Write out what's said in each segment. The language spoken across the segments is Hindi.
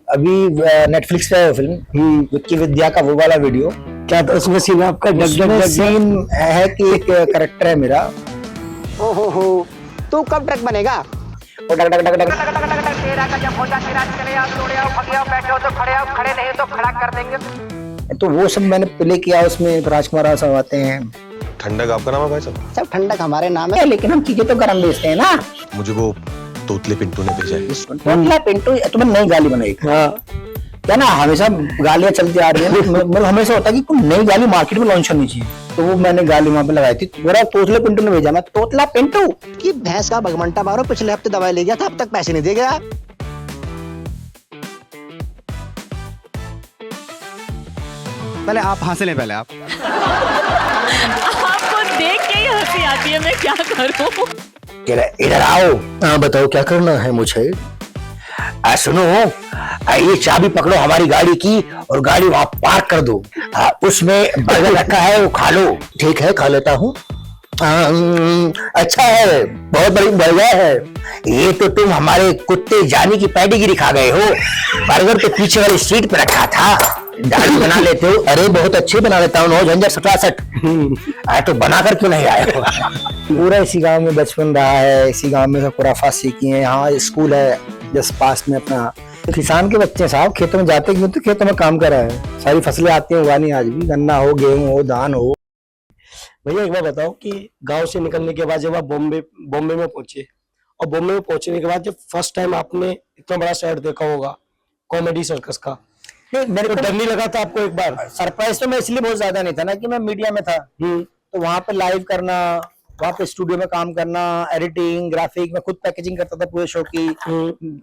अभी नेटफ्लिक्स पे है फिल्म विक्की विद्या का वो वाला वीडियो। क्या था उसमें सीन आपका? डग डग उसमें डग सीन है कि एक करेक्टर है मेरा, ओहो, तू कब ट्रक बनेगा? वो डग डग डग डग तेरा गजब हो जा, तेरा चले आओ, दौड़े आओ, भागे आओ, बैठे हो तो खड़े आओ, खड़े नहीं तो खड़ा कर देंगे। तो वो सब मैंने प्ले किया। उसमें राजकुमार सब आते हैं। ठंडक आपका नाम है भाई साहब? सब ठंडक हमारे नाम है। लेकिन हम चीजें तो गरम बेचते हैं ना। मुझे वो तोतले पिंटू ने भेजा है। तोतला पिंटू तुम्हें नई गाली बनाई। हाँ, क्या ना, हमेशा गालियां चलती आ रही है। मतलब हमेशा होता है कि कोई नई गाली मार्केट में लॉन्च करनी चाहिए, तो वो मैंने गाली वहां पे लगाई थी। मेरा तोतले पिंटू ने भेजा, मैं तोतला पिंटू कि भैंस का भगमंटा मारो, पिछले हफ्ते दवाई ले गया था, अब तक पैसे नहीं दे गया। पहले आप हंस लें, पहले आप। आपको देख के ही हंसी आती है, मैं क्या करूं। कह रहा है, इधर आओ। हाँ बताओ क्या करना है मुझे। सुनो, ये चाबी पकड़ो हमारी गाड़ी की और गाड़ी वहां पार्क कर दो। उसमें बर्गर रखा है, वो खा लो। ठीक है, खा लेता हूँ। अच्छा है, बहुत बड़ी बर्गर है। ये तो तुम हमारे कुत्ते जानी की पैडिगिरी खा गए हो। बर्गर तो पीछे वाली सीट पे रखा था। दाढ़ी बना लेते हो? अरे बहुत अच्छी बना लेता हूँ, 9 तो बनाकर क्यों नहीं आए हो? पूरा इसी गांव में बचपन रहा है, इसी गांव में सब खुराफात सीखी है। यहाँ स्कूल है जस्ट पास में अपना। किसान के बच्चे साहब खेतों में जाते क्यों? तो खेतों में काम कर रहे हैं, सारी फसलें आती हैं उगानी। आज भी गन्ना हो, गेहूं हो, धान हो। भैया एक बार बताओ कि गांव से निकलने के बाद जब आप बॉम्बे में पहुंचे, और बॉम्बे में पहुंचने के बाद जब फर्स्ट टाइम आपने इतना बड़ा शहर देखा होगा कॉमेडी सर्कस का, मेरे तो को डर नहीं लगा था आपको एक बार? सरप्राइज तो मैं इसलिए बहुत ज्यादा नहीं था ना कि मैं मीडिया में था, तो वहां पे लाइव करना, वहां पे स्टूडियो में काम करना, एडिटिंग, ग्राफिक, मैं खुद पैकेजिंग करता था पूरे शो की।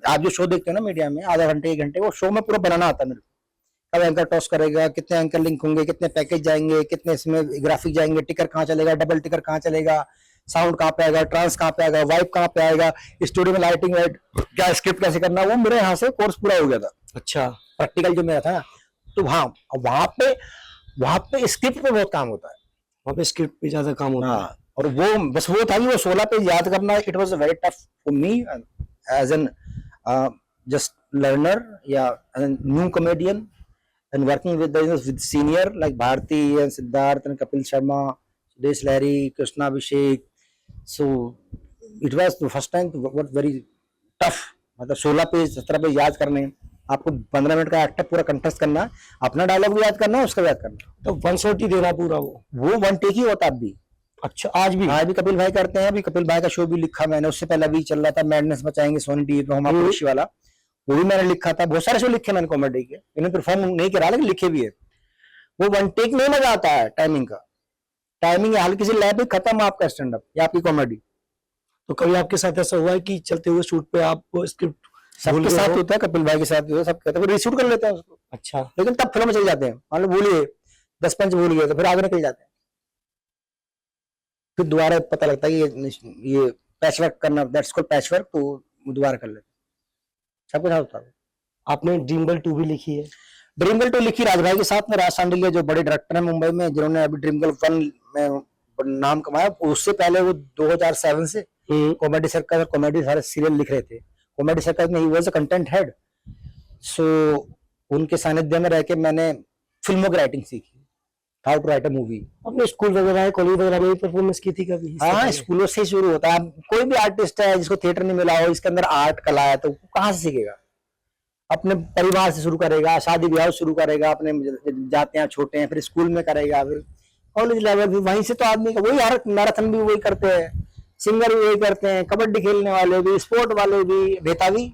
आप जो शो देखते हो ना मीडिया में, आधा घंटे 1 घंटे, वो शो में पूरा बनाना आता है मेरे को। कब एंकर टॉस करेगा, कितने एंकर लिंक होंगे, कितने पैकेज जाएंगे, कितने इसमें ग्राफिक जाएंगे, टिकर कहाँ चलेगा, डबल टिकर कहाँ चलेगा, साउंड कहाँ पे आएगा, ट्रांस कहाँ पे आएगा, वाइब कहाँ पे आएगा, स्टूडियो में लाइटिंग वाइट क्या, स्क्रिप्ट कैसे करना, वो मेरे यहाँ से कोर्स पूरा हो गया था। अच्छा, प्रैक्टिकल जो मेरा था ना, तो हाँ वहां पे स्क्रिप्ट पे बहुत काम होता है। वहाँ पे स्क्रिप्ट पे ज्यादा काम होता है। हाँ, और वो बस वो था कि वो 16 पेज याद करना, it was very tough for me as an just learner या new comedian and working with senior like Bharti and Siddharth and Kapil Sharma, Sudesh Lehri, Krushna Abhishek. So it was the first time what very tough. मतलब 16 पेज 17 पेज याद करने, आपको 15 मिनट का एक्ट पूरा कंटेस्ट करना, अपना डायलॉग भी याद करना, उसका भी याद करना। तो 1 शॉट ही देना पूरा वो 1 टेक ही होता अब भी। अच्छा, आज भी? आज भी कपिल भाई करते हैं। अभी कपिल भाई का शो भी लिखा मैंने, उससे पहले अभी चल रहा था मैडनेस बचाएंगे सोनी टीवी पे, हमारा खुशी वाला, वो भी मैंने लिखा था। बहुत सारे शो लिखे मैंने कॉमेडी के, इन्हें परफॉर्म नहीं करा लेकिन लिखे भी है। वो 1 टेक नहीं मजा आता है टाइमिंग का। टाइमिंग हल्की सी लैब ही खत्म आपका स्टैंड अप या आपकी कॉमेडी। तो कभी आपके साथ ऐसा हुआ है कि चलते हुए शूट पे आप स्क्रिप्ट सबके साथ होता है, कपिल भाई के साथ भी होता है, सब कहते हैं रीशूट कर लेते हैं उसको। अच्छा, लेकिन तब फिल्म में चल जाते हैं, मान लो भूलिए 10 पंच भूल गए तो फिर आगे निकल जाते हैं। फिर दोबारा पता लगता है कि ये पैचवर्क करना, दैट्स कॉल्ड पैचवर्क, तो दोबारा कर लेते हैं। सब कुछ होता है। आपने ड्रीम गर्ल 2 भी लिखी है? ड्रीम गर्ल 2 लिखी राज भाई के साथ में, राज सांडिल्य जो बड़े डायरेक्टर हैं मुंबई में, जिन्होंने अभी ड्रीम गर्ल 1 में नाम कमाया। उससे पहले वो 2007 से कॉमेडी सर्कस और कॉमेडी सारे सीरियल लिख रहे थे। कॉमेडी सर्कस में he was a content head. So उनके सानिध्य में रह के मैंने फिल्मों की राइटिंग सीखी, how to write a movie. आपने स्कूल वगैरह कॉलेज वगैरह में परफॉर्मेंस की थी कभी? हाँ, स्कूलों से ही शुरू होता है। कोई भी आर्टिस्ट है जिसको थिएटर नहीं मिला हो, इसके अंदर आर्ट कला है, तो कहाँ से सीखेगा? अपने परिवार से शुरू करेगा, शादी ब्याह शुरू करेगा, अपने जाते हैं छोटे हैं, फिर स्कूल में करेगा, फिर कॉलेज लेवल भी वहीं से। तो आदमी का वही, हर मैराथन भी वही करते हैं, सिंगर भी वही करते हैं, कबड्डी खेलने वाले भी, स्पोर्ट वाले भी, बेताबी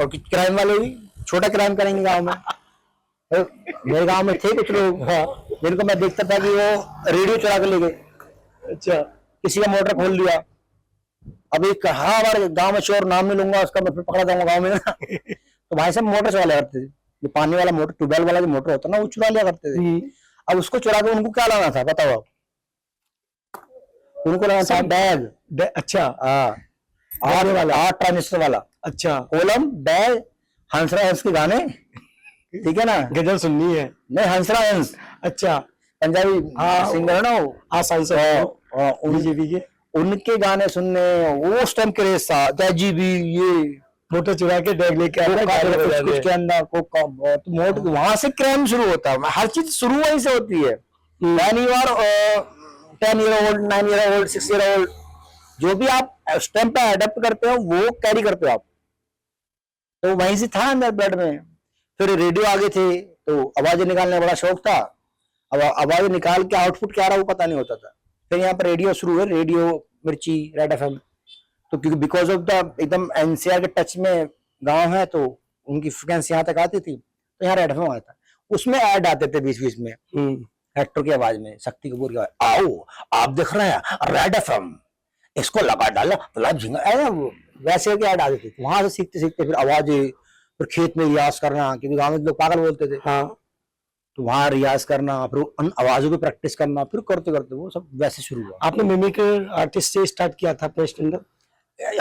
और क्राइम वाले भी। छोटा क्राइम करेंगे गांव में। तो मेरे गांव में थे कुछ लोग, जिनको मैं देखता था कि वो रेडियो चुरा के ले गए। अच्छा, किसी का मोटर खोल लिया। अभी हाँ, हमारे गांव में चोर, नाम नहीं लूंगा उसका, मैं फिर पकड़ा जाऊंगा गाँव में ना। तो भाई साहब मोटर चुरा लिया करते थे, जो पानी वाला मोटर, ट्यूबवेल वाला जो मोटर होता है ना, वो चुरा लिया करते थे। अब उसको चुरा के उनको क्या लाना था बताओ आप? उनको लाना था बैग। अच्छा, हाँ, आठ ट्रांजिस्टर वाला। अच्छा, कोलम, बैग, हंसरा हंस के गाने, ठीक है ना? गजल सुननी है? नहीं, हंसरा हंस, अच्छा, पंजाबी सिंगर है ना वो। हाँ, सांसद बीजेपी के। उनके गाने सुनने, वो उस टाइम क्रेज था। जय जी भी, ये फोटो चुरा के टैग लेके आता है, गाड़ी में कुछ बजाते कुछ हैं। के अंदर बहुत मोट वहां से क्राइम शुरू होता है, हर चीज शुरू वहीं से होती है। 10 year old 9 year old 6 year old जो भी आप स्टेम पे अडेप्ट करते हो वो कैरी करते हो आप, तो वहीं से था अंदर ब्लड में। फिर रेडियो आगे थे तो आवाजें निकालने का बड़ा शौक था, अब आवाजें निकाल के आउटपुट क्या आ रहा वो पता नहीं होता था। फिर यहाँ पर रेडियो शुरू हुए, रेडियो मिर्ची रेड एफएम, तो क्योंकि बिकॉज ऑफ द एकदम एनसीआर के टच में गांव है तो उनकी फ्रिक्वेंसी यहाँ तक आती थी, तो यहाँ रेड एफएम आता, उसमें ऐड आते थे बीच बीच में एक्टर की आवाज में, शक्ति कपूर की आवाज, आओ आप देख रहे हैं रेड एफएम, इसको लगा डाला तो झिंगा वैसे की ऐड आती थी। वहां से सीखते सीखते फिर आवाजें, फिर खेत में रियाज करना, क्योंकि गाँव में लोग पागल बोलते थे, हाँ तो वहां रियाज करना, फिर उन आवाजों पे प्रैक्टिस करना, फिर करते करते वो सब वैसे शुरू हुआ। आपने मिमिक्री आर्टिस्ट से स्टार्ट किया था अपने स्टैंड अप?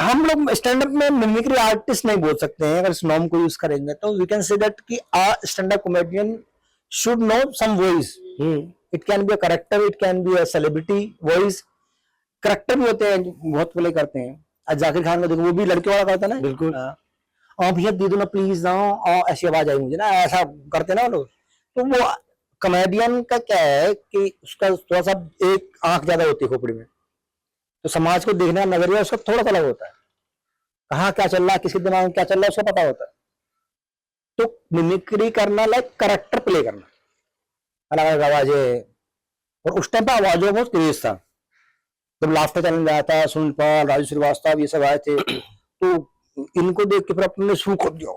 हम लोग स्टैंड अप में मिमिक्री आर्टिस्ट नहीं बोल सकते हैं, अगर इस नॉर्म को यूज करेंगे तो वी कैन से दैट कि a stand up comedian should know some voice, it can be a character, it can be a celebrity voice, character भी होते हैं बहुत प्ले करते हैं। आज जाकिर खान को देखो, वो भी लड़के वाला करता है ना, बिल्कुल। हाँ भैया दे दो ना प्लीज ना, और ऐसी आवाज आई मुझे ना, ऐसा करते ना वो लोग। तो वो कॉमेडियन का क्या है कि उसका थोड़ा सा एक आंख ज्यादा होती है खोपड़ी में, तो समाज को देखने का नजरिया उसका थोड़ा सा अलग होता है, कहाँ क्या चल रहा है, किसी दिमाग में क्या चल रहा है उसका पता होता है। तो मिमिक्री करना लाइक करेक्टर प्ले करना, अलग अलग आवाजें, और उस टाइम पे आवाजों में बहुत क्रेज था। जब लाफ्टर चैलेंज आया था, सुनील पाल, राजू श्रीवास्तव ये सब आए थे, तो इनको देख के फिर अपने ने शुरू कर दिया,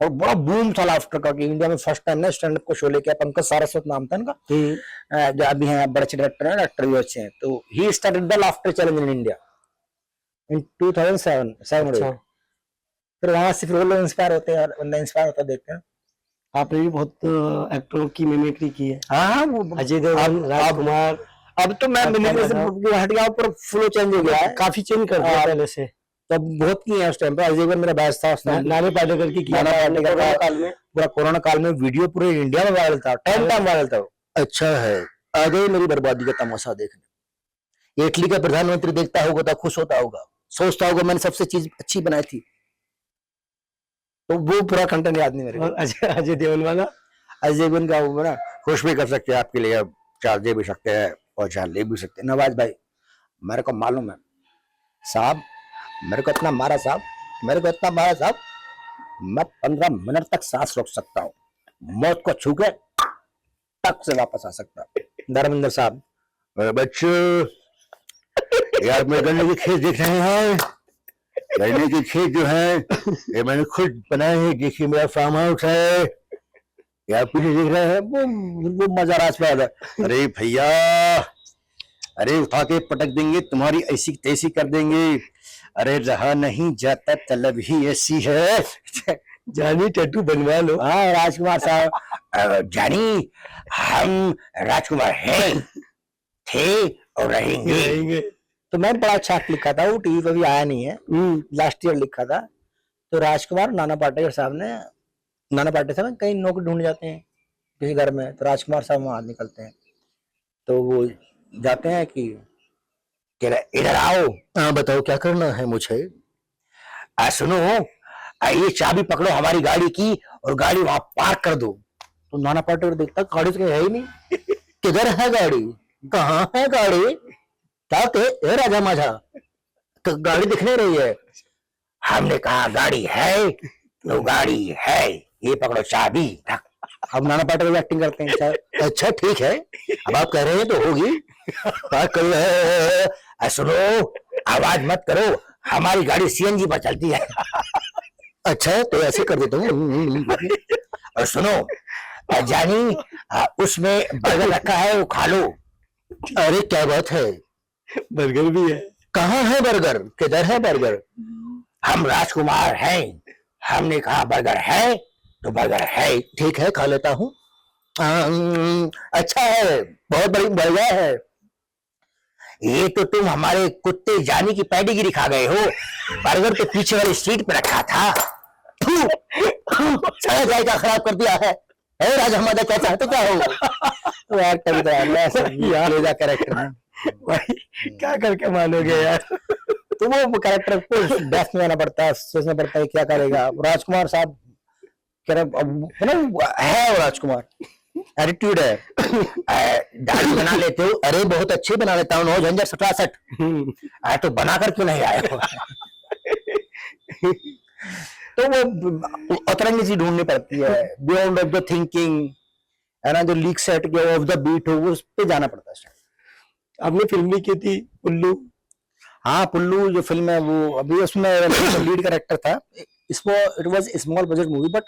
और बड़ा बूम था लाफ्टर का कि इंडिया में फर्स्ट टाइम ना स्टैंड अप को शो लेके, पंकज सारस्वत नाम था इनका, जो अभी हैं बड़े अच्छे डायरेक्टर हैं, डायरेक्टर भी अच्छे हैं, तो he started the laughter challenge in India in 2007 अच्छा। फिर वहां से फिर वो लोग इंस्पायर होते हैं, और बंदा इंस्पायर होता देखते हैं। आपने भी बहुत एक्टरों की मिमिक्री की है, हाँ वो अजय देवगन, राजकुमार। अब तो मैं मिमिक्री से हट गया, पर फ्लो चेंज हो गया है, काफी चेंज कर दिया हाँ। पहले से। तो बहुत की है उस टाइम पे। अजय देवगन मेरा बैच था उस टाइम, नानी पाटेकर की किया नाना था पाटेकर कोरोना का काल में। पूरा कोरोना काल में वीडियो पूरे इंडिया में वायरल था, 10 टाइम वायरल था। अच्छा है, आ गई मेरी बर्बादी का तमाशा देखने। इटली का प्रधानमंत्री देखता होगा तो खुश होता होगा, सोचता होगा मैंने सबसे चीज अच्छी बनाई थी, तो वो पूरा कंटेंट याद नहीं मेरे को। और अजय देवगन वाला अजय देवगन का वो ना, खुश भी कर सकते हैं आपके लिए, अब चार्ज दे भी सकते हैं और चार्ज ले भी सकते हैं। नवाज भाई मेरे को मालूम है साहब, मेरे को इतना मारा साहब, मेरे को इतना मारा साहब, मैं 15 मिनट तक सांस रोक सकता हूँ, मौत को छू के टक से वापस आ सकता हूँ। धर्मेंद्र साहब, मेरे बच्चों यार मैं गन्ने की खेत देख रहे हैं, गन्ने की खेत जो है ये मैंने खुद बनाए हैं, देखिए मेरा फार्म हाउस है, यार पीछे देख रहे हैं वो मजा राज पे आता है। अरे भैया, अरे उठा के पटक देंगे, तुम्हारी ऐसी तैसी कर देंगे, अरे रहा नहीं जाता तलब ही ऐसी है। जानी टैटू बनवा लो। हाँ राजकुमार साहब, जानी हम राजकुमार हैं, थे और रहेंगे। तो मैंने बड़ा अच्छा लिखा था, वो टीवी पे भी आया नहीं है, लास्ट ईयर लिखा था। तो राजकुमार नाना पाटेकर साहब ने, नाना पाटेकर साहब कहीं नौकरी ढूंढ जाते हैं किसी घर में, तो राजकुमार साहब वहां निकलते हैं, तो वो जाते हैं कि इधर आओ, बताओ क्या करना है मुझे, सुनो ये चाबी पकड़ो हमारी गाड़ी की और गाड़ी वहां पार्क कर दो। तो नाना पाटेकर देखता गाड़ी तो है ही नहीं, किधर है गाड़ी, कहाँ है गाड़ी, क्या ए राजा माझा, तो गाड़ी दिख नहीं रही है। हमने कहा गाड़ी है तो गाड़ी है, ये पकड़ो चाबी। अब नाना पाटेकर एक्टिंग करते हैं, अच्छा ठीक है अब आप कह रहे हैं तो होगी, पार्क करो। सुनो आवाज मत करो, हमारी गाड़ी सीएनजी पर चलती है। अच्छा तो ऐसे कर देता हूँ। और सुनो जानी, उसमें बर्गर रखा है वो खा लो। अरे क्या बात है, बर्गर भी है, कहाँ है बर्गर, किधर है बर्गर, हम राजकुमार हैं, हमने कहा बर्गर है तो बर्गर है, ठीक है खा लेता हूँ। अच्छा है, बहुत बड़ी बर्गर है, ये तो तुम हमारे कुत्ते जानी की पैडीगिरी खा गए हो, बर्गर तो पीछे वाली सीट पे रखा था, सारा जायका खराब कर दिया है। राजा हमारा क्या चाहते क्या हो, तो एक्टर भी तो यार कैरेक्टर है भाई क्या करके मानोगे यार। तो वो कैरेक्टर को डेस्क में आना पड़ता है, सोचना पड़ता है क्या करेगा राजकुमार साहब। कह रहे है ना, है वो राजकुमार, एटीट्यूड है। दाढ़ी बना लेते हो, अरे बहुत अच्छे बना लेता हूँ, 9 झंझट 67। तो बनाकर क्यों नहीं आए हो? तो वो अतरंगी सी ढूंढनी पड़ती है, बियॉन्ड ऑफ द थिंकिंग है ना, जो लीक सेट के ऑफ द बीट हो वो उस पे जाना पड़ता है। आपने फिल्म भी की थी उल्लू। हाँ पुल्लू जो फिल्म है वो अभी उसमें लीड कैरेक्टर था। It was small budget movie but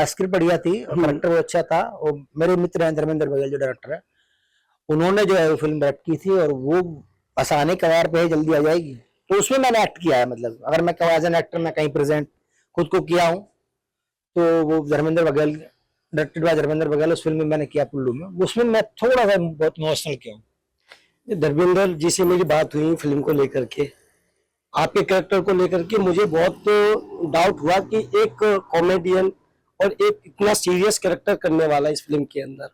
script बढ़िया थी और कैरेक्टर वो अच्छा था। और मेरे मित्र हैं धर्मेंद्र बघेल जो डायरेक्टर है, उन्होंने जो है वो फिल्म डायरेक्ट की थी और वो आसानी कगार पे है, जल्दी आ जाएगी। तो उसमें मैंने एक्ट किया है, मतलब अगर मैं एज एन एक्टर मैं कहीं प्रेजेंट खुद को किया हूँ तो वो धर्मेंद्र बघेल, डायरेक्टेड बाय धर्मेंद्र बघेल, उस फिल्म में मैंने किया पुल्लू में। उसमें मैं थोड़ा सा बहुत इमोशनल किया हूँ। धर्मेंद्र जी से मेरी बात हुई फिल्म को लेकर के, आपके कैरेक्टर को लेकर के मुझे बहुत डाउट हुआ कि एक कॉमेडियन और एक इतना सीरियस कैरेक्टर करने वाला इस फिल्म के अंदर।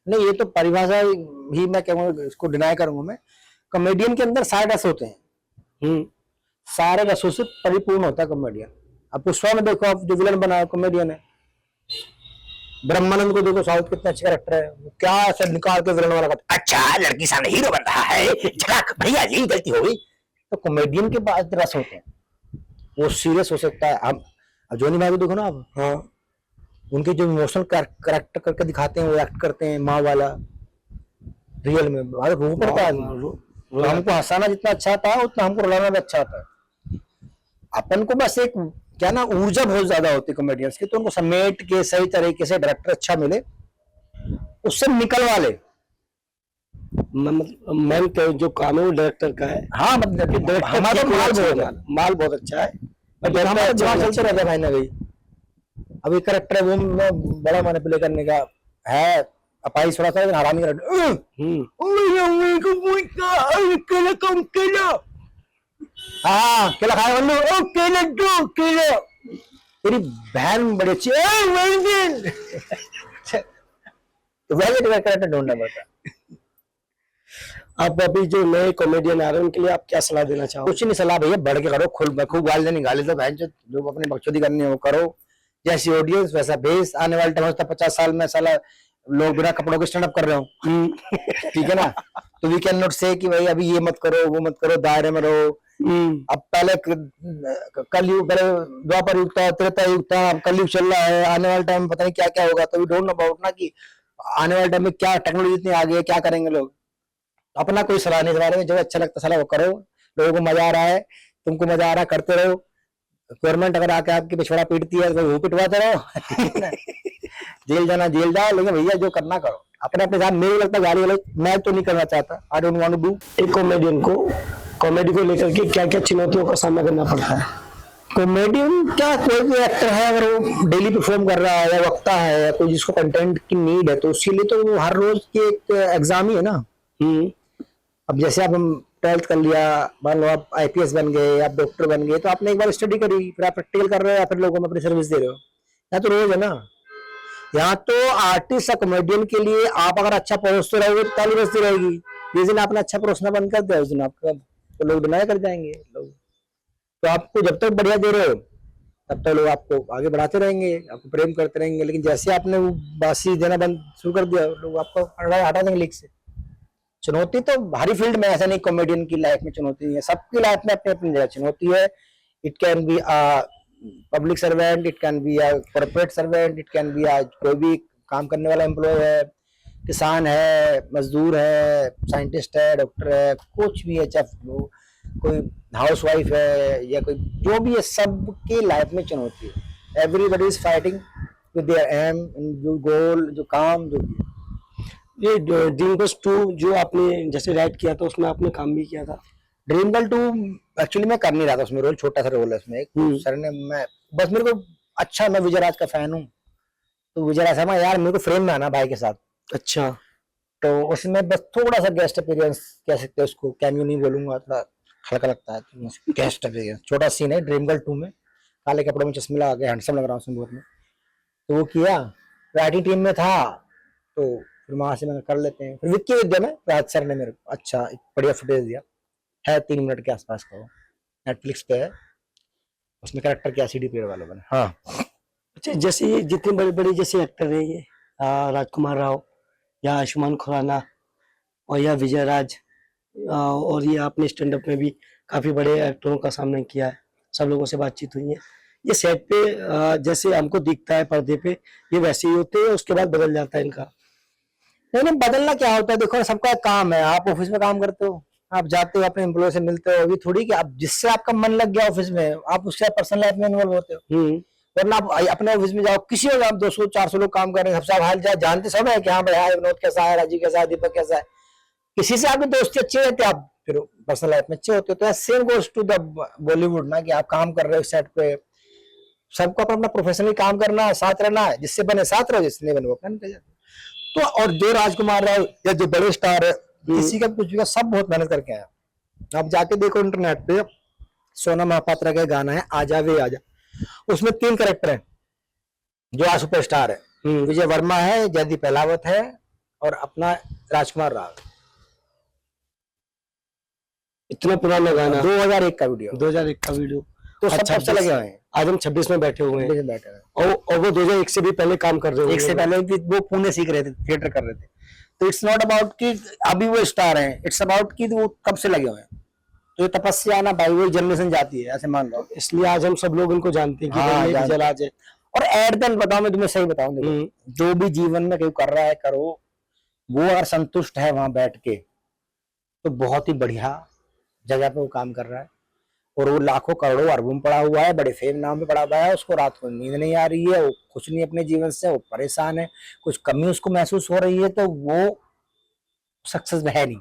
नहीं ये तो परिभाषा ही मैं कहूँगा, इसको डिनाई करूंगा मैं। कॉमेडियन के अंदर सारे रस होते हैं, सारे रसों से परिपूर्ण होता है कॉमेडियन। अब पुष्पा में देखो, आप जो विलन बना है कॉमेडियन है। ब्रह्मानंद को देखो, साउथ कितना अच्छा कैरेक्टर है, वो क्या ऐसा निकाल के विलन वाला करता है, अच्छा लड़की सामने हीरो बन रहा है, झटाक भैया जी गलती हो गई। तो कॉमेडियन के पास रस होते हैं, वो सीरियस हो सकता है। अब जोनी भाई को देखो ना आप, हाँ उनके जो इमोशनल कैरेक्टर करके दिखाते हैं, वो एक्ट करते हैं माँ वाला, रियल में रो पड़ता है। हमको हंसाना जितना अच्छा था उतना हमको रुलाना भी अच्छा था। अपन को बस एक क्या ना ऊर्जा बहुत ज्यादा होती है कॉमेडियंस की, तो उनको समेट के सही तरीके से डायरेक्टर अच्छा मिले, उससे निकलवा ले। मैन जो काम है वो डायरेक्टर का है। हाँ मतलब हमारा माल बहुत अच्छा है, हमारा दिमाग चलते रहता है भाई ना भाई। अभी करेक्टर है वो बड़ा मैंने प्ले करने का है, अपाई थोड़ा सा हरामी हाँ केला खाया बल्लू, ओ केला दो केला, तेरी बहन बड़ी अच्छी तो वैसे कैरेक्टर ढूंढना पड़ता। आप अभी जो नए कॉमेडियन आ रहे हैं उनके लिए आप क्या सलाह देना चाहोगे? कुछ नहीं सलाह भैया, बढ़ के करो, खूब गाली देनी गाली दो बहन, जो अपनी बकचोदी करनी है वो करो, जैसी ऑडियंस वैसा बेस। आने वाले टाइम 50 साल में साला लोग बिना कपड़ों के स्टैंड अप कर रहे हो, ठीक है ना। तो वी कैन नॉट से कि भाई अभी ये मत करो वो मत करो, दायरे में रहो। अब पहले कलयुग, पहले द्वापर युग था, त्रेता युग था, अब कलयुग चल रहा है, आने वाले टाइम में पता नहीं क्या क्या होगा। तो वी डोंट नो अबाउट ना कि आने वाले टाइम में क्या टेक्नोलॉजी इतनी आगे है, क्या करेंगे लोग। अपना कोई सलाह नहीं, इस बारे में जो अच्छा लगता है सलाह वो करो, लोगों को मजा आ रहा है, तुमको मजा आ रहा है करते रहो। गवर्नमेंट अगर आके आपकी पिछवाड़ा पीटती है तो वो पिटवाते रहो जेल जाना जेल जाओ, लेकिन भैया जो करना करो अपने अपने साथ। मेरे लगता है गाली वाले मैं तो नहीं करना चाहता, I don't want to do. एक कॉमेडियन को कॉमेडी को लेकर के क्या क्या चुनौतियों का सामना करना पड़ता है? कॉमेडियन क्या, कोई भी एक्टर है अगर वो डेली परफॉर्म कर रहा है या वक्ता है या कोई जिसको कंटेंट की नीड है, तो उसके लिए तो वो हर रोज की एक एग्जाम ही है ना। अब जैसे आप हम 12th कर लिया, मान लो आप IPS बन गए, आप डॉक्टर बन गए, तो आपने एक बार स्टडी करी, फिर आप प्रैक्टिकल कर रहे हो या फिर लोगों में अपनी सर्विस दे रहे हो, या तो रोज है ना। यहाँ तो आर्टिस्ट या कॉमेडियन के लिए आप अगर अच्छा परोसते रहोगे तो ताली बजती रहेगी। जिस दिन आपने अच्छा परोसना बंद कर दिया उस दिन आपका तो लोग डिनाई कर जाएंगे लोग। तो आपको जब तक बढ़िया दे रहे हो तब तक लोग आपको आगे बढ़ाते रहेंगे, आपको प्रेम करते रहेंगे। लेकिन जैसे आपने वो बासी देना बंद शुरू कर दिया, लोग आपको हटा देंगे लीक से। चुनौती तो भारी फील्ड में, ऐसा नहीं कॉमेडियन की लाइफ में चुनौती नहीं है, सबकी लाइफ में अपनी अपनी जगह चुनौती है। It can be a public servant, it can be a corporate servant, it can B कोई भी काम करने वाला एम्प्लॉय है, किसान है, मजदूर है, साइंटिस्ट है, डॉक्टर है, कुछ भी है, चाहे कोई हाउस वाइफ है या कोई जो भी है, सबकी लाइफ में चुनौती है। Everybody is fighting with their aim, जो गोल, जो काम, जो भी। ये ड्रीम गर्ल 2 जो आपने जैसे राइट किया था उसमें आपने काम भी किया था। ड्रीम गर्ल 2 एक्चुअली मैं कर नहीं रहा था उसमें, रोल छोटा सा रोल है उसमें एक। सर ने मैं बस मेरे को अच्छा, मैं विजय राज का फैन हूँ, तो विजय राज मैं यार मेरे को फ्रेम में आना भाई के साथ। अच्छा, तो उसमें बस थोड़ा सा गेस्ट अपीयरेंस कह सकते हैं उसको, कैमियो नहीं बोलूंगा, थोड़ा हल्का लगता है, तो गेस्ट अपीयरेंस छोटा सीन है ड्रीम गर्ल 2 में। काले कपड़ों में चश्मे लगा के हैंडसम लग रहा हूँ उसमें बहुत में, तो वो किया। राइटिंग टीम में था तो फिर वहां से मैंने कर लेते हैं। फिर विक्की विद्या में राज सर ने मेरे को अच्छा बढ़िया फुटेज दिया है, 3 मिनट के आसपास का वो। नेटफ्लिक्स पे है, उसमें कैरेक्टर क्या सीडी प्लेयर वाले बने। हाँ अच्छा, जैसे ये जितने बड़े बड़े जैसे एक्टर हैं, ये राजकुमार राव या आयुष्मान खुराना और या विजय राज, और ये आपने स्टैंड अप में भी काफी बड़े एक्टरों का सामना किया है, सब लोगों से बातचीत हुई है। ये सेट पे जैसे हमको दिखता है पर्दे पे, ये वैसे ही होते हैं, उसके बाद बदल जाता है इनका? नहीं नहीं, बदलना क्या होता है, देखो सबका एक काम है। आप ऑफिस में काम करते हो, आप जाते हो अपने एम्प्लॉय से मिलते हो, अभी थोड़ी कि आप जिससे आपका मन लग गया ऑफिस में आप उससे पर्सनल लाइफ में इन्वॉल्व होते हो। वरना आप अपने ऑफिस में जाओ, किसी और आप 200-400 लोग काम कर रहे हैं, सबसे आप हाल चाल जानते सब है कि हाँ भाई, हाँ विनोद कैसा है, राजीव कैसा है, दीपक कैसा है, किसी से आपकी दोस्ती अच्छी रहती है, आप फिर पर्सनल लाइफ में अच्छे होते हो। तो same goes to the Bollywood ना, कि आप काम कर रहे हो सेट पे, सबको अपना प्रोफेशनली काम करना है, साथ रहना है, जिससे बने साथ रहो, जिससे नहीं बने वो अपना निकल जाते। तो और जो राजकुमार राव या जो बड़े स्टार है, किसी का कुछ भी का, सब बहुत मेहनत करके आया। आप जाके देखो इंटरनेट पे, सोनम महापात्रा का गाना है आजा वे आजा, उसमें 3 कैरेक्टर हैं जो आज सुपरस्टार है। विजय वर्मा है, जयदीप पहलावत है, और अपना राजकुमार राव। इतना पुराना गाना, 2001 का वीडियो, 2001 का वीडियो, तो सब अच्छा, सबसे लगे हुए हैं। आज हम 26 में बैठे हुए हैं, बैठे हुए हैं। और वो 2001 से भी पहले काम कर रहे एक से हैं। पहले भी वो पुणे सीख रहे थे, थिएटर कर रहे थे। तो इट्स नॉट अबाउट कि अभी वो स्टार हैं, इट्स अबाउट कि वो कब से लगे हुए हैं। तो ये तपस्या ना भाई, वो जनरेशन जाती है, ऐसे मान लो। इसलिए आज हम सब लोग उनको जानते हैं कि हाँ, भाई ये जानते विजय राज है। और एट द एंड बताओ, मैं तुम्हें सही बताऊं, देखो जो भी जीवन में कोई कर रहा है करो, वो अगर संतुष्ट है वहां बैठ के, तो बहुत ही बढ़िया जगह पे वो काम कर रहा है। और वो लाखों करोड़ों अरबों में पड़ा हुआ है, बड़े फेम नाम पे पड़ा हुआ है, उसको रात को नींद नहीं आ रही है, वो कुछ नहीं अपने जीवन से, वो परेशान है, कुछ कमी उसको महसूस हो रही है, तो वो सक्सेस में है नहीं।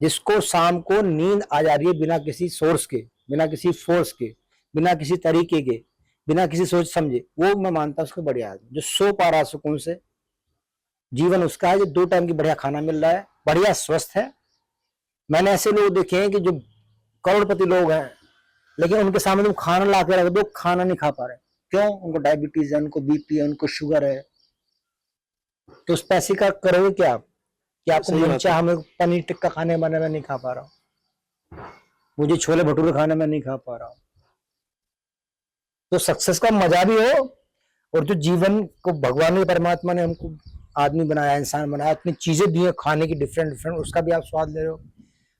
जिसको शाम को नींद आ जा रही है बिना किसी सोर्स के, बिना किसी फोर्स के, बिना किसी तरीके के, बिना किसी सोच समझे, वो मैं मानता हूं उसको बढ़िया आदमी। जो सो पा रहा सुकून से, जीवन उसका है, जो 2 टाइम की बढ़िया खाना मिल रहा है, बढ़िया स्वस्थ है। मैंने ऐसे लोग देखे हैं कि जो करोड़पति लोग हैं, लेकिन उनके सामने तुम खाना ला के रख दो, खाना नहीं खा पा रहे। क्यों? उनको डायबिटीज है, उनको बीपी है, उनको शुगर है। तो उस पैसे का करोगे क्या आप? कि आपको मन चाहे, हमें पनीर टिक्का खाने में नहीं खा पा रहा हूँ, मुझे छोले भटूरे खाने में नहीं खा पा रहा हूँ। तो सक्सेस का मजा भी हो, और जो जीवन को भगवान ने, परमात्मा ने हमको आदमी बनाया, इंसान बनाया, इतनी चीजें दी है खाने की डिफरेंट डिफरेंट, उसका भी आप स्वाद ले रहे हो,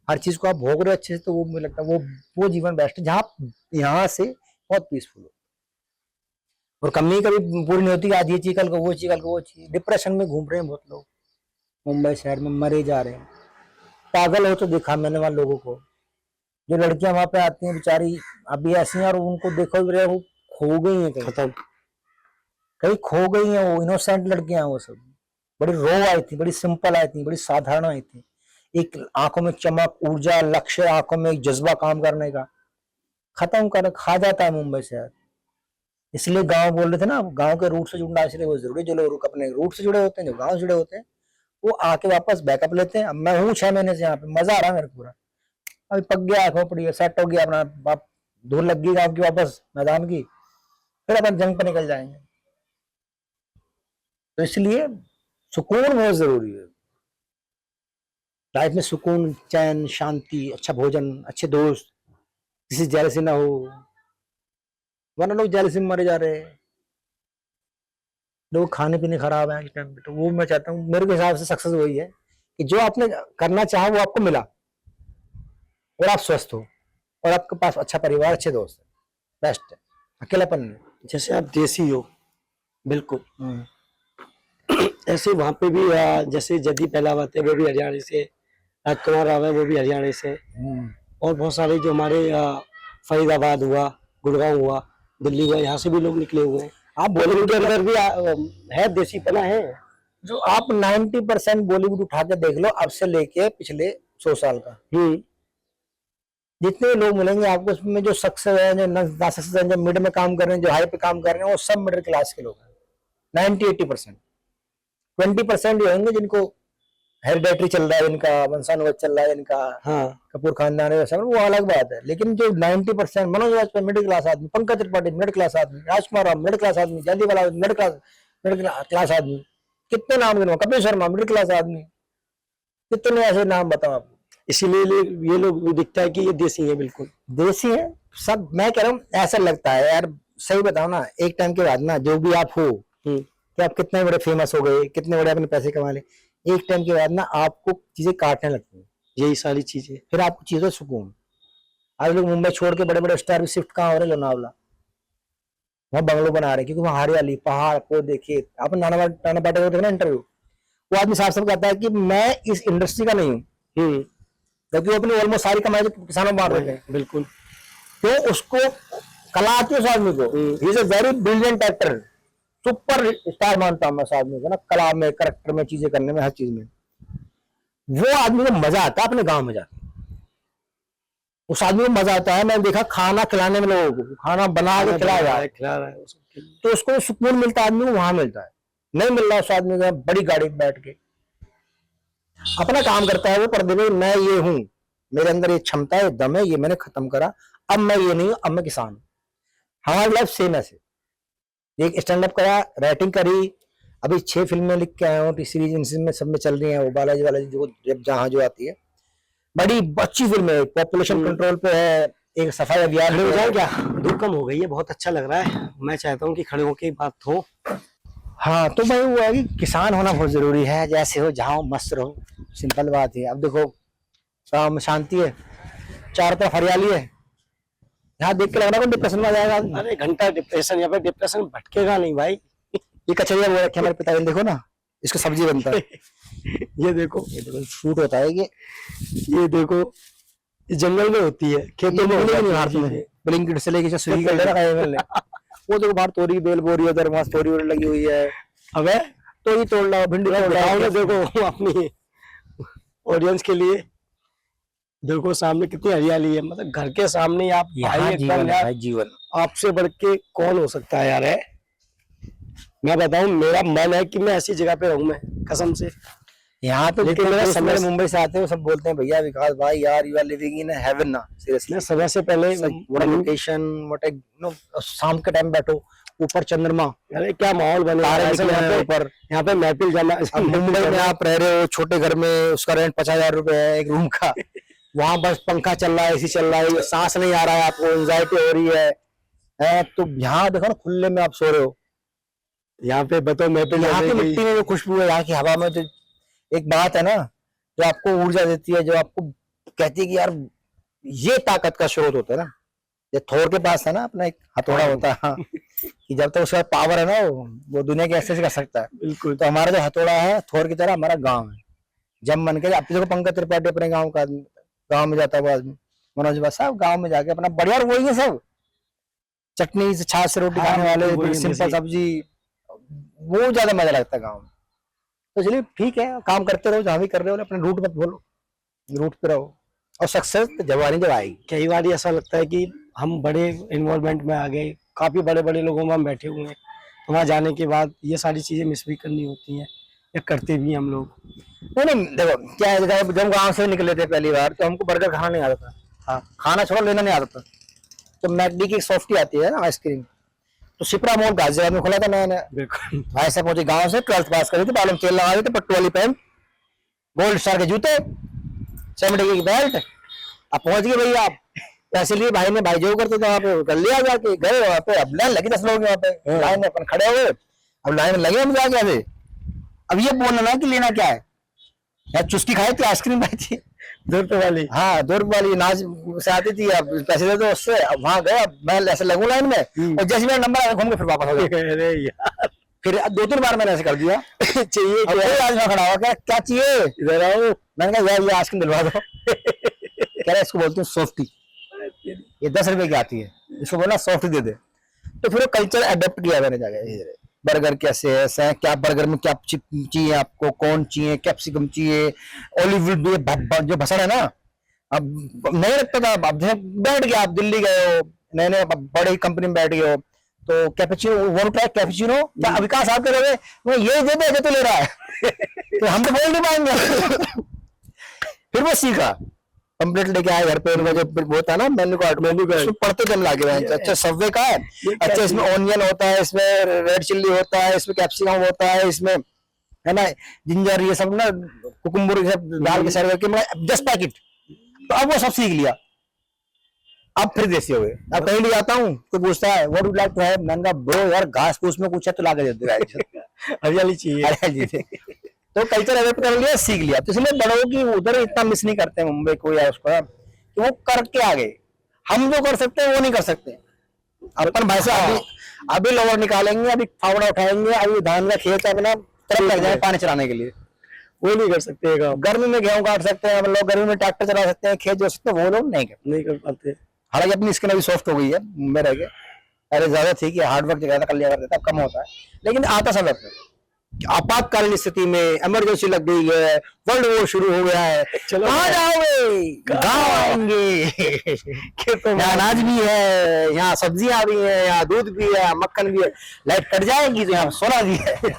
हर चीज को आप भोग रहे हो अच्छे से। तो वो मुझे लगता है वो जीवन बेस्ट है, जहाँ यहाँ से बहुत पीसफुल हो, और कमी कभी पूरी नहीं होती। आज ये चीज, कल को वो चीज, कल को वो चीज। डिप्रेशन में घूम रहे हैं बहुत लोग, मुंबई शहर में मरे जा रहे हैं। पागल हो तो देखा मैंने वहां लोगों को, जो लड़कियां वहां पे आती हैं बेचारी अभी ऐसी हैं, और उनको देखो वो खो गई हैं, खत्म, कहीं खो गई हैं। वो इनोसेंट लड़कियां हैं, वो सब बड़ी रो आई थी, बड़ी सिंपल आई थी, बड़ी साधारण आई थी। एक आंखों में चमक, ऊर्जा, लक्ष्य, आंखों में एक जज्बा काम करने का, खत्म कर खा जाता है मुंबई शहर। इसलिए गांव बोल रहे थे ना, गांव के रूट से जुड़ना इसलिए वो जरूरी। जो लोग अपने रूट से जुड़े होते हैं, जो गांव से जुड़े होते हैं, वो आके वापस बैकअप लेते हैं। अब मैं हूँ 6 महीने से यहाँ पे, मजा आ रहा है मेरे पूरा। अभी पक गया, खोपड़ी सेट हो गया अपना, धूल लग गई गाँव की वापस मैदान की, फिर अपन जंग पे निकल जाएंगे। तो इसलिए सुकून बहुत जरूरी है लाइफ में। सुकून, चैन, शांति, अच्छा भोजन, अच्छे दोस्त, किसी जेलसी ना हो, वरना लोग जेलसी में मरे जा रहे हैं, लोग खाने पीने खराब है इस टाइम पे। तो वो मैं चाहता हूँ, मेरे हिसाब से सक्सेस वही है कि जो आपने करना चाहा वो आपको मिला, और आप स्वस्थ हो, और आपके पास अच्छा परिवार, अच्छे दोस्त, बेस्ट है। अकेलापन नहीं। जैसे आप देसी हो, बिल्कुल ऐसे वहां पे भी जैसे जयदीप पहलावत है, वो भी हरियाणा से, राजकुमार राव है, वो भी हरियाणा से, और बहुत सारे जो हमारे फरीदाबाद हुआ, गुड़गांव हुआ, दिल्ली हुआ, यहाँ से भी लोग निकले हुए हैं। आप बॉलीवुड के अंदर भी है देसीपना है। जो आप 90% बॉलीवुड उठा के देख लो, अब से लेके पिछले 100 साल का, जितने लोग मिलेंगे आपको, उसमें जो सक्सेस है, जो ना सक्सेस है, जो मिड में काम कर रहे हैं, जो हाई पे काम कर रहे हैं, वो सब मिडिल क्लास के लोग हैं। 90-80%, 20% ही होंगे जिनको हेरिडेटरी चल रहा है, इनका वंशानुगत चल रहा है, इनका कपूर खानदान है, सब वो अलग बात है। लेकिन जो 90%, मनोज वाजपेयी मिडिल क्लास आदमी, पंकज त्रिपाठी मिडिल क्लास आदमी, राजकुमार राव मिडिल क्लास आदमी, जयदीप वाला मिडिल क्लास आदमी, कितने नाम गिनवा, कपिल शर्मा मिडिल क्लास आदमी, कितने ऐसे नाम बताओ आपको। इसीलिए ये लोग दिखता है कि ये देसी है बिल्कुल। देसी है सब। मैं कह रहा हूँ ऐसा लगता है यार, सही बताओ ना, एक टाइम के बाद ना जो भी आप हो कि आप कितने बड़े फेमस हो गए, कितने बड़े अपने पैसे कमा ले, एक टाइम के बाद ना आपको चीजें काटने लगती हैं, यही सारी चीजें। फिर आपको चीजों से सुकून। आज लोग मुंबई छोड़ के बड़े बड़े स्टार भी शिफ्ट कहाँ हो रहे, लोनावला, वहाँ बंगलो बना रहे हैं, क्योंकि वहाँ हरियाली, पहाड़, पौधे, खेत। आप नाना पाटेकर को देखना इंटरव्यू, वो आदमी साफ साफ कहता है कि मैं इस इंडस्ट्री का नहीं हूँ, क्योंकि वो अपनी ऑलमोस्ट सारी कमाई तो किसानों बांट रहे हैं। बिल्कुल। तो उसको कला आती है उस आदमी को, he is a very brilliant actor, super star मानता हूं मैं उस आदमी को ना, कला में, करेक्टर में, चीजें करने में, हर चीज में। वो आदमी को मजा आता है अपने गांव में जाके, उस आदमी को मजा आता है। मैंने देखा खाना खिलाने में, लोगों को खाना बना के खिला रहा है, तो उसको सुकून मिलता है, आदमी को वहां मिलता है। नहीं मिल रहा उस आदमी को बड़ी गाड़ी में बैठ के अपना काम करता है वो, पर्दे में मैं ये हूं, मेरे अंदर ये क्षमता है, दम है, ये मैंने खत्म करा, अब मैं ये नहीं हूं, अब मैं किसान हूं। हमारी लाइफ सेम ऐसे, एक स्टैंड अप करा, राइटिंग करी, अभी 6 फिल्में लिख के आया हूँ, सीरीज इनमें सब में चल रही है। वो बालाजी जो जब जहां जो आती है, बड़ी अच्छी फिल्म है, पॉपुलेशन कंट्रोल पे है, एक सफाई अभियान। हो जाए क्या, धूप कम हो गई है, बहुत अच्छा लग रहा है। मैं चाहता हूँ कि खड़े होके बात हो। हाँ, तो भाई वो है कि किसान होना बहुत जरूरी है, जैसे हो जहाँ मस्त रहो, सिंपल बात है। अब देखो गाँव में शांति है, चारों तरफ हरियाली है, यहाँ देख के लग रहा है डिप्रेशन में आ जाएगा। अरे घंटा डिप्रेशन, यहाँ पे डिप्रेशन भटकेगा नहीं भाई। ये कचरिया वो रखे हमारे पिताजी ने, देखो ना, इसका सब्जी बनता है। ये देखो शूट होता है ये देखो, ये जंगल में होती है, खेतों में होती है। ब्लिंकिट से लेके स्विगी कर रखा है मैंने। वो देखो बाहर तोरी बेल बोरी, उधर वहां तोरी वोरी लगी हुई है। अबे तोरी तोड़ लो, भिंडी तोड़ लो। देखो अपनी ऑडियंस के लिए देखो सामने कितनी हरियाली है, मतलब घर के सामने आप भाई, जीवन है भाई, जीवन। आपसे बढ़ के कौन हो सकता है यार। है मैं बताऊं, मेरा मन है कि मैं ऐसी जगह पे रहूं, मैं कसम से। यहाँ तो लेकिन मेरा समय मुंबई से आते हैं, सब बोलते हैं भैया विकास भाई यार you are living in heaven ना, सीरियसली। समय से पहले लोकेशन शाम के टाइम बैठो, ऊपर चंद्रमा, अरे क्या माहौल बना है ऊपर। यहाँ पे महफिल जाना। मुंबई में आप रह रहे हो छोटे घर में, उसका रेंट 50,000 रुपए है एक रूम का। वहां बस पंखा चल रहा है, एसी चल रहा है, सांस नहीं आ रहा है आपको, एंजाइटी हो रही है। तो यहाँ देखो ना, खुले में आप सो रहे हो। यहाँ पे बताओ महफिल, यहाँ की मिट्टी में जो खुशबू है, यहाँ की हवा में जो एक बात है ना, जो आपको ऊर्जा देती है, जो आपको कहती है कि यार ये ताकत का स्रोत होता है ना। ये थोर के पास है ना अपना एक हथौड़ा होता है, हाँ, कि जब तक उसका पावर है ना, वो दुनिया की एक्सेस कर सकता है। बिल्कुल। तो हमारा जो हथौड़ा है थोर की तरह हमारा गाँव है। जब मन के आप देखो पंकज त्रिपाठी अपने गाँव का आदमी, गाँव में जाता है वो आदमी, मनोज बस साहब गाँव में जाके अपना बढ़िया, वही है सब, चटनी से छाछ से रोटी खाने वाले, सिंपल सब्जी, वो ज्यादा मजा लगता है गाँव में। तो चलिए ठीक है, काम करते रहो, जहाँ भी कर रहे हो, अपने रूट मत भूलो, रूट पे रहो, और सक्सेस जवानी जब आएगी। कई बार ऐसा लगता है कि हम बड़े इन्वॉल्वमेंट में आ गए, काफी बड़े बड़े लोगों में हम बैठे हुए हैं, तो वहाँ जाने के बाद ये सारी चीजें मिस भी करनी होती हैं, या करते भी हम लोग। नहीं देखो क्या है, जब गाँव से निकले थे पहली बार, तो हमको बर्गर खाना नहीं आता था। हाँ, खाना छोड़ो, लेना नहीं आता था। तो मैकडी की एक सॉफ्टी आती है ना आइसक्रीम, तो सिपरा मॉल गाजियाबाद में खुला था नया नया। बिल्कुल। भाई साहब पहुंचे गाँव से, 12th पास करी थी, बालों में तेल लगा थे, पट्टू वाली पैंट, गोल्ड स्टार के जूते, चमड़े की बेल्ट। अब पहुंच गए भैया, आप पैसे लिए भाई ने, भाई जो करते थे वहां पे कर लिया, जाके गए वहां पे। अब लाइन लगी 10 लोग वहां पे, लाइन में अपन खड़े हुए, अब लाइन में लगे हम जाके ऐसे। अब ये बोलना ना कि लेना क्या है, यार चुस्की खाई थी, आइसक्रीम खाई थी 2 रुपए वाली, हाँ 2 रुपए वाली नाज से आती थी, अब पैसे दे दो उससे। अब वहां गए, अब मैं ऐसे लगूं लाइन में, और जैसे मेरा नंबर आया घूम के फिर वापस हो गया। अरे यार, फिर 2-3 बार मैंने ऐसे कर दिया। चाहिए क्या? आज मैं खड़ा हुआ, क्या चाहिए, इधर आओ। मैंने कहा यार ये आइसक्रीम दिलवा दो। कह रहा इसको बोलते हैं सॉफ्टी, ये 10 रुपए की आती है, इसको बोला सॉफ्टी दे दे। तो फिर वो कल्चर अडेप्ट किया मैंने जाके। बर्गर कैसे है, ऐसा है क्या, बर्गर में क्या चाहिए आपको, कौन चाहिए, कैप्सिकम चाहिए, ऑलिव जो भसड़ है ना, अब नहीं रखता था। अब बैठ गया, आप दिल्ली गए हो, नए नए बड़ी कंपनी में बैठ गए हो, तो कैपेचिनो वन ट्राई कैपेचिनो, क्या विकास आप करोगे, वो ये दे दे जो तो ले रहा है। तो हम तो बोल नहीं पाएंगे। फिर वो सीखा, कंप्लीट लेके आए घर पे, उनका जो वो था ना मेन्यू कार्ड पढ़ते थे लाके, अच्छा सबवे का है, अच्छा इसमें ऑनियन होता है, इसमें रेड चिल्ली होता है, इसमें कैप्सिकम होता है, इसमें है ना जिंजर, ये सब ना कुकुम्बर सब डाल के सर्व करके, जस्ट पैकेट तो अब वो सब सीख लिया, अब फिर देसी हो गए। अब कहीं भी जाता हूँ तो पूछता है what would like to have, मैंने कहा ब्रो यार घास फूस में कुछ है तो ला के दे दो यार। हरियाली चाहिए। हरियाली जी तो कल्चर अडेप्ट कर लिया, सीख लिया। तो इसलिए बड़ों की उधर इतना मिस नहीं करते मुंबई को या उसको, कि वो करके आ गए। हम जो कर सकते हैं वो नहीं कर सकते। अपन भाई साहब अभी लोवर निकालेंगे, अभी फावड़ा उठाएंगे, अभी धान का खेत अपना तरफ लग जाए पानी चलाने के लिए, वो नहीं कर सकते हैं काम। गर्मी में गेहूं काट सकते हैं हम लोग, गर्मी में ट्रैक्टर चला सकते हैं, खेत जो सकते हैं वो लोग नहीं करते। नहीं कर पाते। हालांकि अपनी स्किन अभी सॉफ्ट हो गई है मुंबई रह के, पहले ज्यादा थी कि हार्ड वर्क ज्यादा कर लिया करते थे, अब कम होता है, लेकिन आता सब है। आपातकालीन स्थिति में इमरजेंसी लग गई है, वर्ल्ड वॉर शुरू हो गया है, चलो कहाँ जाओगे, गाँव आएंगे, खेतों में यहाँ अनाज भी है, यहाँ सब्जियां भी है, यहाँ दूध भी है, मक्खन भी है, लाइट कट जाएगी तो यहाँ सोना भी है।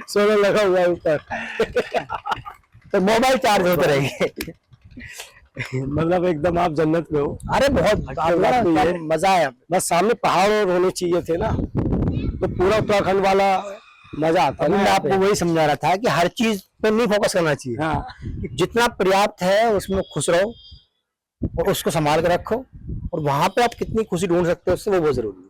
सोलर लगा हुआ है ऊपर। तो मोबाइल चार्ज होते रहेंगे। मतलब एकदम आप जन्नत में हो। अरे बहुत बात नहीं है। मजा है। बस सामने पहाड़ और होने चाहिए थे ना, तो पूरा उत्तराखंड वाला मजा आता है मैं ना। आपको वही समझा रहा था कि हर चीज पे नहीं फोकस करना चाहिए। हाँ, जितना पर्याप्त है उसमें खुश रहो और उसको संभाल के रखो, और वहां पे आप कितनी खुशी ढूंढ सकते हो उससे वो बहुत जरूरी है।